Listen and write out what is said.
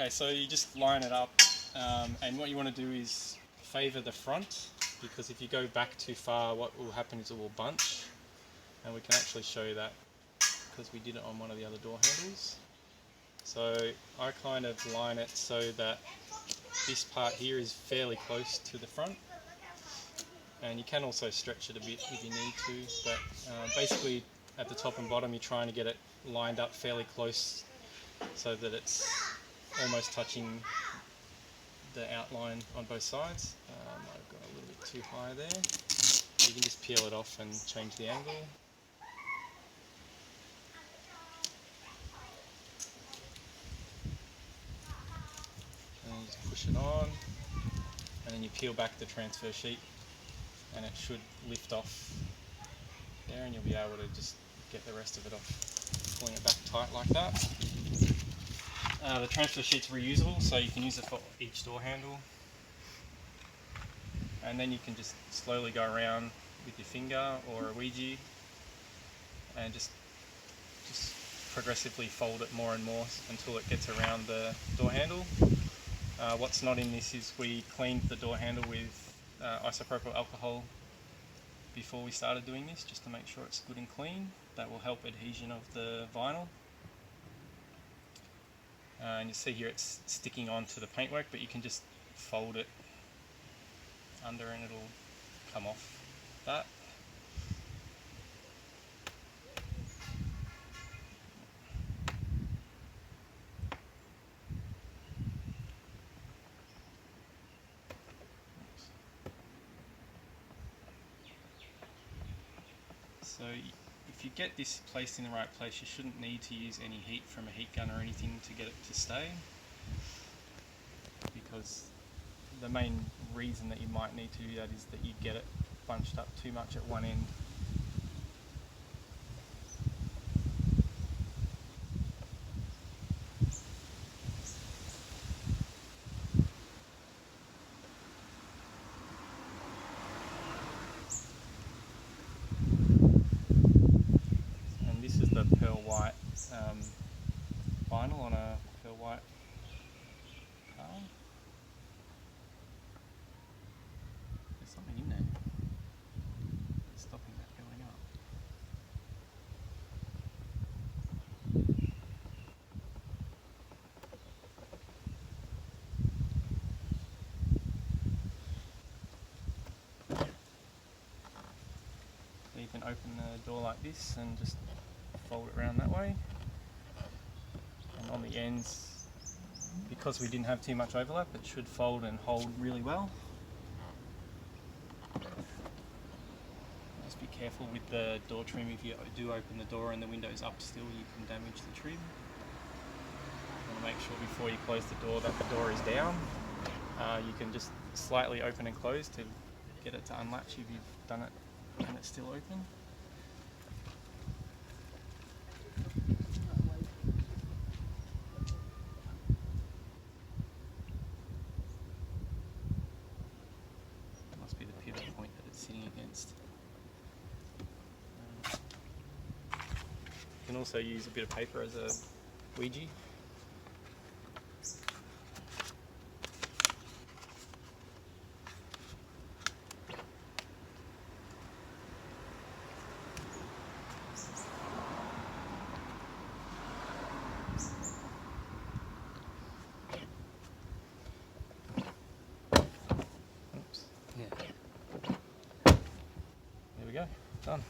Okay, so you just line it up, and what you want to do is favour the front, because if you go back too far, what will happen is it will bunch, and we can actually show that because we did it on one of the other door handles. So I kind of line it so that this part here is fairly close to the front, and you can also stretch it a bit if you need to, but basically at the top and bottom you're trying to get it lined up fairly close so that it's almost touching the outline on both sides. I've got a little bit too high there. You can just peel it off and change the angle. And you just push it on, and then you peel back the transfer sheet and it should lift off there, and you'll be able to just get the rest of it off, pulling it back tight like that. The transfer sheet's reusable, so you can use it for each door handle, and then you can just slowly go around with your finger or a Ouija and just progressively fold it more and more until it gets around the door handle. What's not in this is we cleaned the door handle with isopropyl alcohol before we started doing this, just to make sure it's good and clean. That will help adhesion of the vinyl. And you see here it's sticking onto the paintwork, but you can just fold it under and it'll come off that. So if you get this placed in the right place, you shouldn't need to use any heat from a heat gun or anything to get it to stay, because the main reason that you might need to do that is that you get it bunched up too much at one end. The pearl white vinyl on a pearl white car. There's something in there that's stopping that going up. So you can open the door like this and just fold it around that way, and on the ends, because we didn't have too much overlap, it should fold and hold really well. Just be careful with the door trim. If you do open the door and the window's up still, you can damage the trim. You want to make sure before you close the door that the door is down. You can just slightly open and close to get it to unlatch if you've done it and it's still open. Must be the pivot point that it's sitting against. You can also use a bit of paper as a Ouija. Oops. Yeah. There we go. Done.